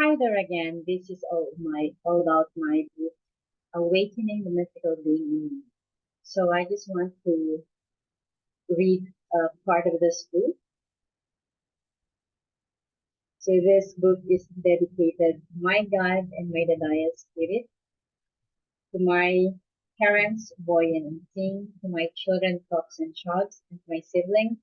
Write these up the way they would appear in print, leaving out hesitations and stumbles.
Hi there again. This is all about my book, Awakening the Mystical Being in Me. So I just want to read part of this book. So this book is dedicated to my God and my Dadaya spirit, to my parents, Boy and Unsing, to my children, Fox and Chubbs, and to my siblings,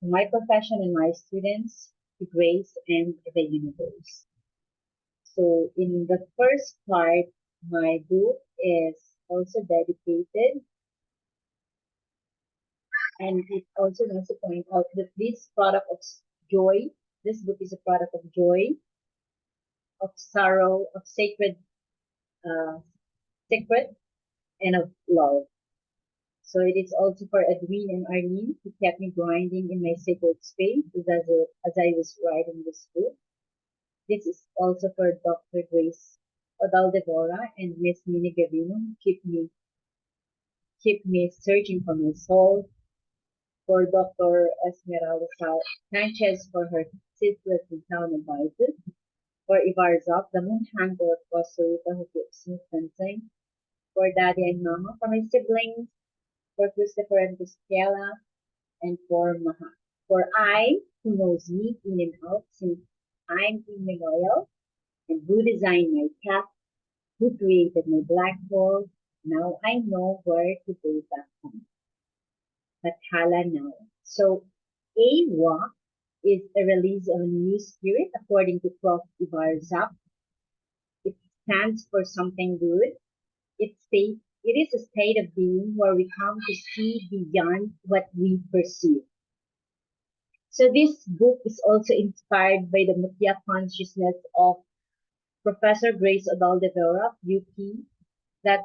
to my profession and my students, to Grace and the universe. So in the first part, my book is also dedicated, and it also wants to point out that this product of joy, this book is a product of joy, of sorrow, of uh, secret, and of love. So it is also for Edwin and Arlene, who kept me grinding in my sacred space as I was writing this book. This is also for Dr. Grace Odal Devora and Miss Minnie Gavino, who keep me searching for my soul, for Dr. Esmeralda Sanchez for her ceaseless and sound advices, for Ibarzov, the moon handler of Costa Rica who keeps me fencing, for Daddy and Mama, for my siblings, for Christopher and Christiela, and for Maha. For I, who knows me in and out since I'm in my oil, and who designed my cat, who created my black hole, now I know where to go back home. Pathala now. So AWA is a release of a new spirit according to Prof. Ibar Zap. It stands for something good. It is a state of being where we come to see beyond what we perceive. So this book is also inspired by the Mutya consciousness of Professor Grace Odal Devora, UP, that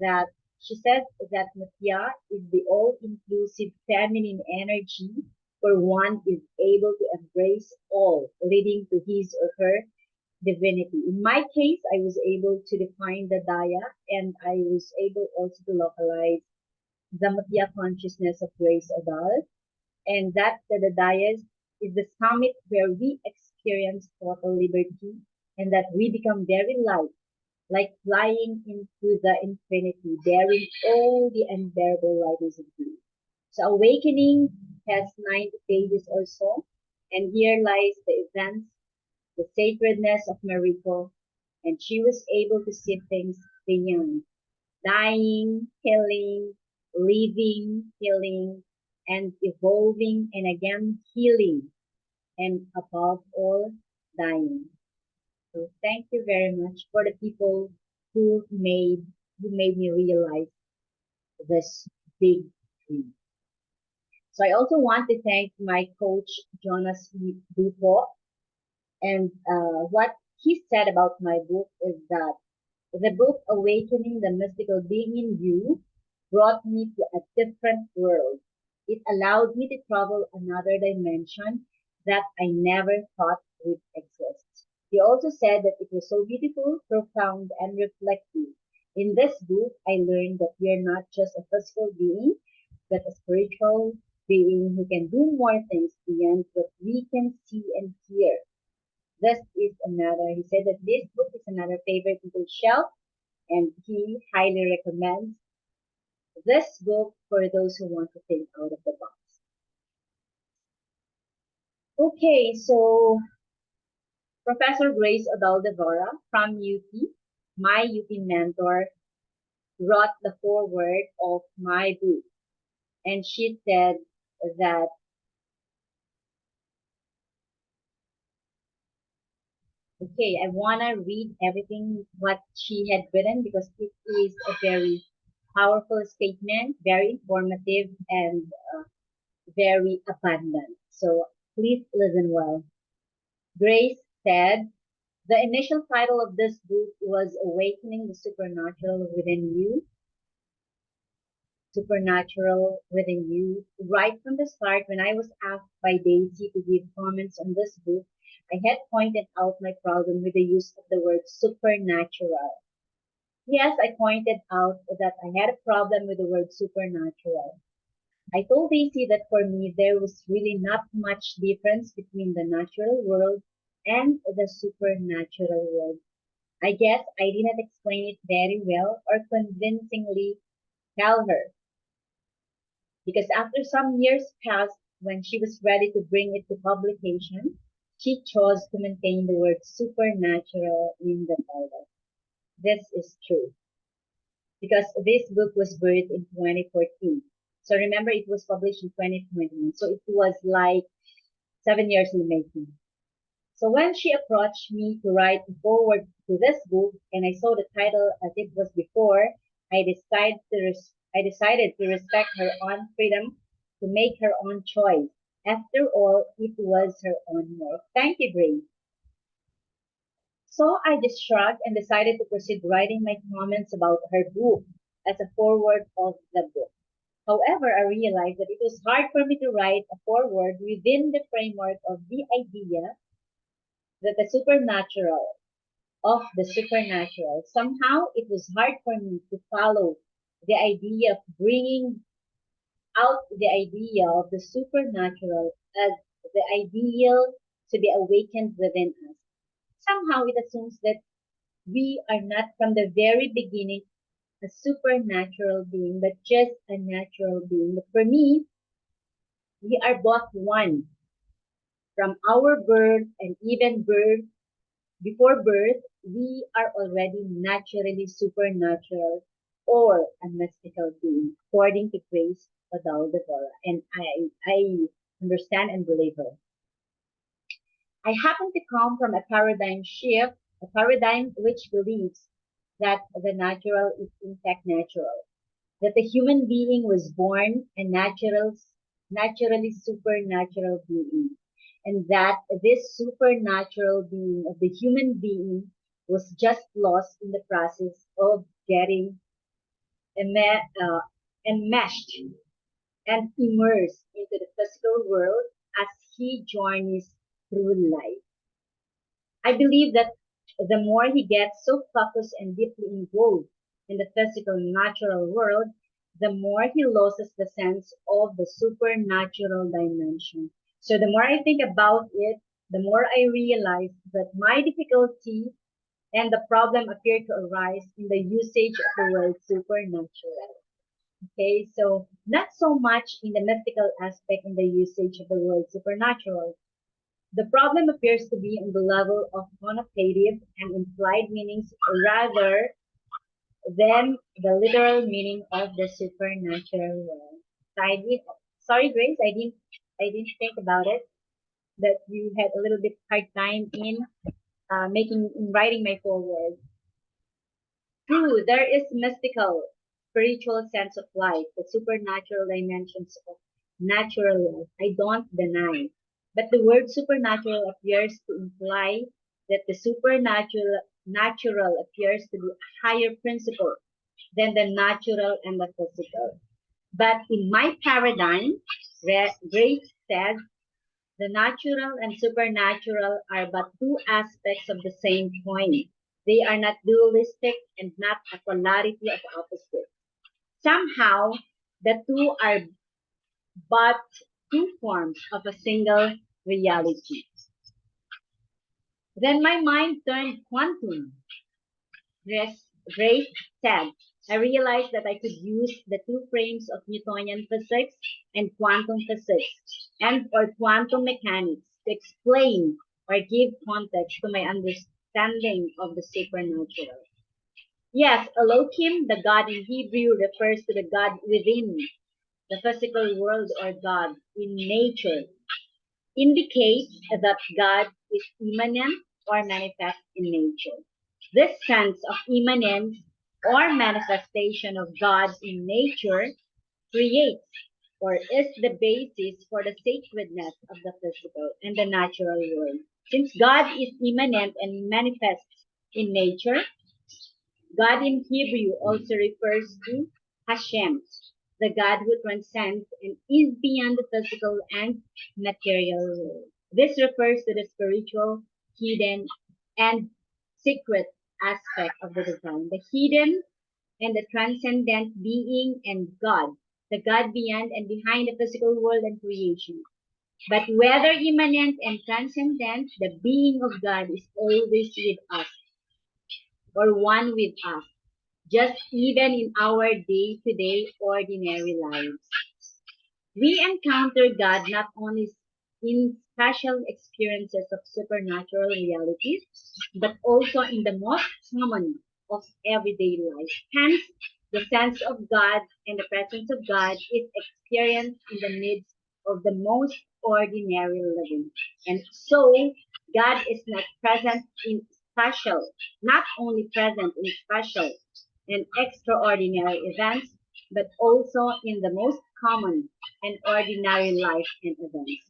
that she said that Mutya is the all-inclusive feminine energy where one is able to embrace all, leading to his or her divinity. In my case, I was able to define the Daya, and I was able also to localize the Mutya consciousness of Grace Odal, and that the Daya is the summit where we experience total liberty and that we become very light, like flying into the infinity, bearing all the unbearable lightness of you. So awakening has 90 pages or so, and here lies the events, the sacredness of Mariko, and she was able to see things beyond dying, healing, living, healing, and evolving, and again healing, and above all, dying. So thank you very much for the people who made me realize this big dream. So I also want to thank my coach Jonas Dupo, and what he said about my book is that the book Awakening the Mystical Being in You brought me to a different world. It allowed me to travel another dimension that I never thought would exist. He also said that it was so beautiful, profound, and reflective. In this book, I learned that we are not just a physical being, but a spiritual being who can do more things beyond what we can see and hear. He said that this book is another favorite little shelf, and he highly recommends this book for those who want to think out of the box. Okay, so Professor Grace Odal Devora from UP, my UP mentor, wrote the foreword of my book. And she said that, okay, I want to read everything what she had written because it is a very powerful statement, very informative, and very abundant. So please listen well. Grace said, the initial title of this book was Awakening the Supernatural Within You. Right from the start, when I was asked by Daisy to give comments on this book, I had pointed out my problem with the use of the word supernatural. Yes, I pointed out that I had a problem with the word supernatural. I told Daisy that for me there was really not much difference between the natural world and the supernatural world. I guess I didn't explain it very well or convincingly tell her, because after some years passed, when she was ready to bring it to publication, she chose to maintain the word supernatural in the title. This is true because this book was birthed in 2014. So remember, it was published in 2021. So it was like 7 years in the making. So when she approached me to write a foreword to this book, and I saw the title as it was before, I decided to respect her own freedom to make her own choice. After all, it was her own work. Thank you, Grace. So I just shrugged and decided to proceed writing my comments about her book as a foreword of the book. However, I realized that it was hard for me to write a foreword within the framework of the idea that the supernatural. Somehow it was hard for me to follow the idea of bringing out the idea of the supernatural as the ideal to be awakened within us. Somehow it assumes that we are not from the very beginning a supernatural being, but just a natural being. But for me, we are both one from our birth and even birth. Before birth, we are already naturally supernatural or a mystical being, according to Grace Odal Devora. And I understand and believe her. I happen to come from a paradigm shift, a paradigm which believes that the natural is in fact natural, that the human being was born a naturally supernatural being, and that this supernatural being of the human being was just lost in the process of getting enmeshed and immersed into the physical world as he journeys through life. I believe that the more he gets so focused and deeply involved in the physical natural world, the more he loses the sense of the supernatural dimension. So the more I think about it, the more I realize that my difficulty and the problem appear to arise in the usage of the word supernatural. Okay, so not so much in the mystical aspect in the usage of the word supernatural. The problem appears to be on the level of connotative and implied meanings rather than the literal meaning of the supernatural world. So sorry, Grace, I didn't think about it. That you had a little bit hard time in in writing my foreword. True, there is mystical, spiritual sense of life, the supernatural dimensions of natural life. I don't deny. But the word supernatural appears to imply that the natural appears to be a higher principle than the natural and the physical. But in my paradigm, Grace says the natural and supernatural are but two aspects of the same coin. They are not dualistic and not a polarity of opposites. Somehow, the two are but two forms of a single reality. Then my mind turned quantum. Grace said, I realized that I could use the two frames of Newtonian physics and quantum physics and or quantum mechanics to explain or give context to my understanding of the supernatural. Yes, Elohim, the God in Hebrew, refers to the God within the physical world or God in nature, indicates that God is immanent or manifest in nature. This sense of immanence or manifestation of God in nature creates or is the basis for the sacredness of the physical and the natural world. Since God is immanent and manifests in nature, God in Hebrew also refers to Hashem, the God who transcends and is beyond the physical and material world. This refers to the spiritual, hidden, and secret aspect of the design. The hidden and the transcendent being and God. the God beyond and behind the physical world and creation. But whether immanent and transcendent, the being of God is always with us, or one with us, just even in our day-to-day ordinary lives. We encounter God not only in special experiences of supernatural realities, but also in the most common of everyday life. Hence, the sense of God and the presence of God is experienced in the midst of the most ordinary living. And so, God is not present in special, not only present in special and extraordinary events, but also in the most common and ordinary life and events.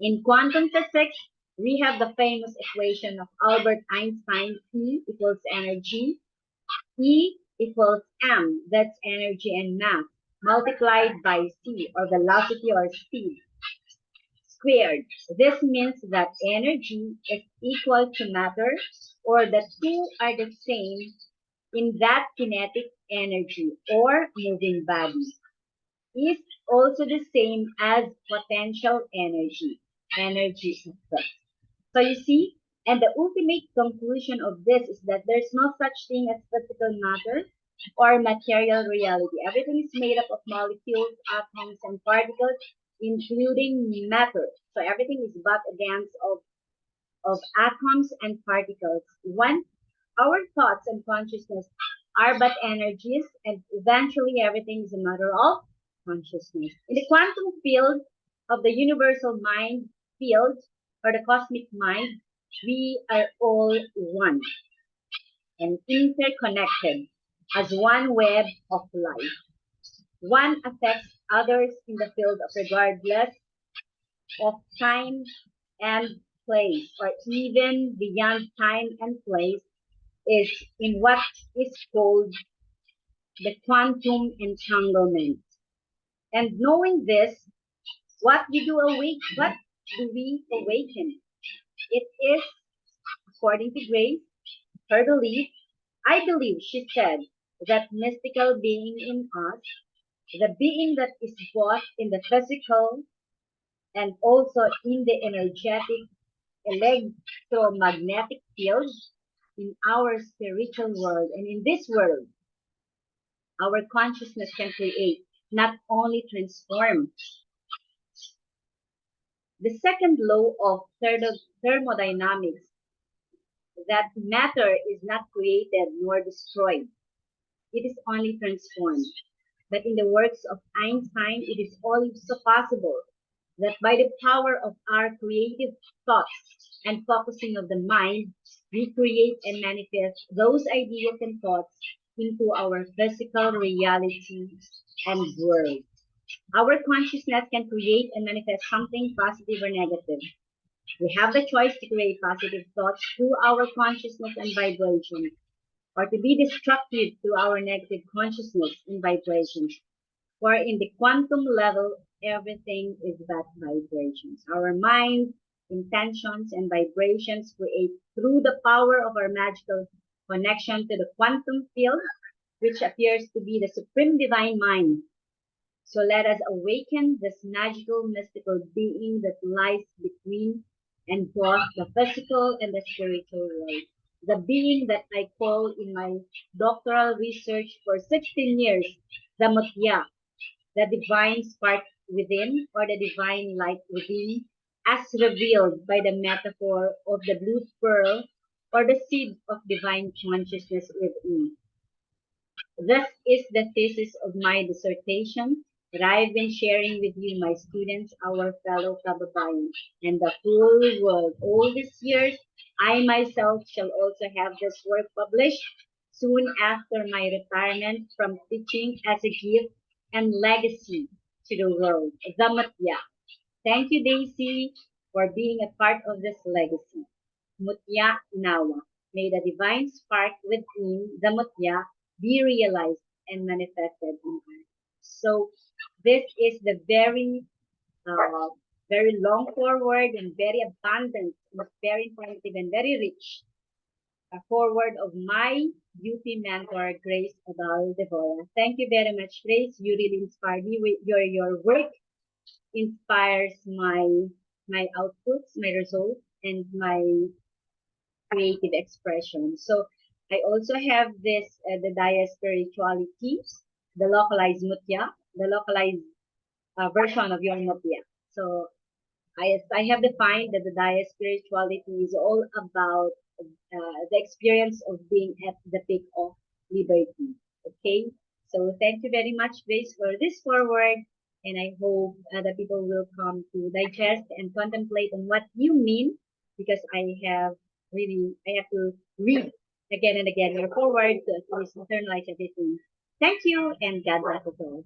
In quantum physics, we have the famous equation of Albert Einstein, E equals energy, E equals m, that's energy and mass, multiplied by c, or velocity or speed, squared. This means that energy is equal to matter, or the two are the same in that kinetic energy or moving body is also the same as potential energy, energy itself. So you see, and the ultimate conclusion of this is that there's no such thing as physical matter or material reality. Everything is made up of molecules, atoms, and particles, including matter. So everything is but a dance of atoms and particles. When our thoughts and consciousness are but energies, and eventually everything is a matter of consciousness. In the quantum field of the universal mind field, or the cosmic mind, we are all one and interconnected as one web of life. One affects others in the field of regardless of time and place, or even beyond time and place, is in what is called the quantum entanglement. And knowing this, what do we awaken? It is, according to Grace, her belief, I believe, she said, that mystical being in us, the being that is both in the physical and also in the energetic electromagnetic field in our spiritual world. And in this world, our consciousness can create, not only transform. The second law of thermodynamics, that matter is not created nor destroyed. It is only transformed. But in the works of Einstein, it is also possible that by the power of our creative thoughts and focusing of the mind, we create and manifest those ideas and thoughts into our physical reality and world. Our consciousness can create and manifest something positive or negative. We have the choice to create positive thoughts through our consciousness and vibration, or to be destructive through our negative consciousness and vibrations. For in the quantum level, everything is but vibrations. Our minds, intentions, and vibrations create through the power of our magical connection to the quantum field, which appears to be the supreme divine mind. So let us awaken this magical, mystical being that lies between and both the physical and the spiritual world. The being that I call in my doctoral research for 16 years, the Mutya, the divine spark within, or the divine light within, as revealed by the metaphor of the blue pearl, or the seed of divine consciousness within. This is the thesis of my dissertation that I've been sharing with you, my students, our fellow kababayan, and the whole world. All these years, I myself shall also have this work published soon after my retirement from teaching as a gift and legacy to the world. The Mutya. Thank you, Daisy, for being a part of this legacy. Mutya Nawa. May the divine spark within the Mutya be realized and manifested in us. So this is the uh, very long forward and very abundant, and very informative and very rich forward of my beauty mentor, Grace Odal Devora. Thank you very much, Grace. You really inspired me. With your work inspires my outputs, my results, and my creative expression. So I also have this the Daya spirituality, the localized mutya, the localized version of your mutya. So I have defined that the Daya spirituality is all about the experience of being at the peak of liberty. Okay, so thank you very much, Grace, for this forward, and I hope that people will come to digest and contemplate on what you mean, because I have to read again and again your forward to at least internalize everything. Thank you, and God bless us all.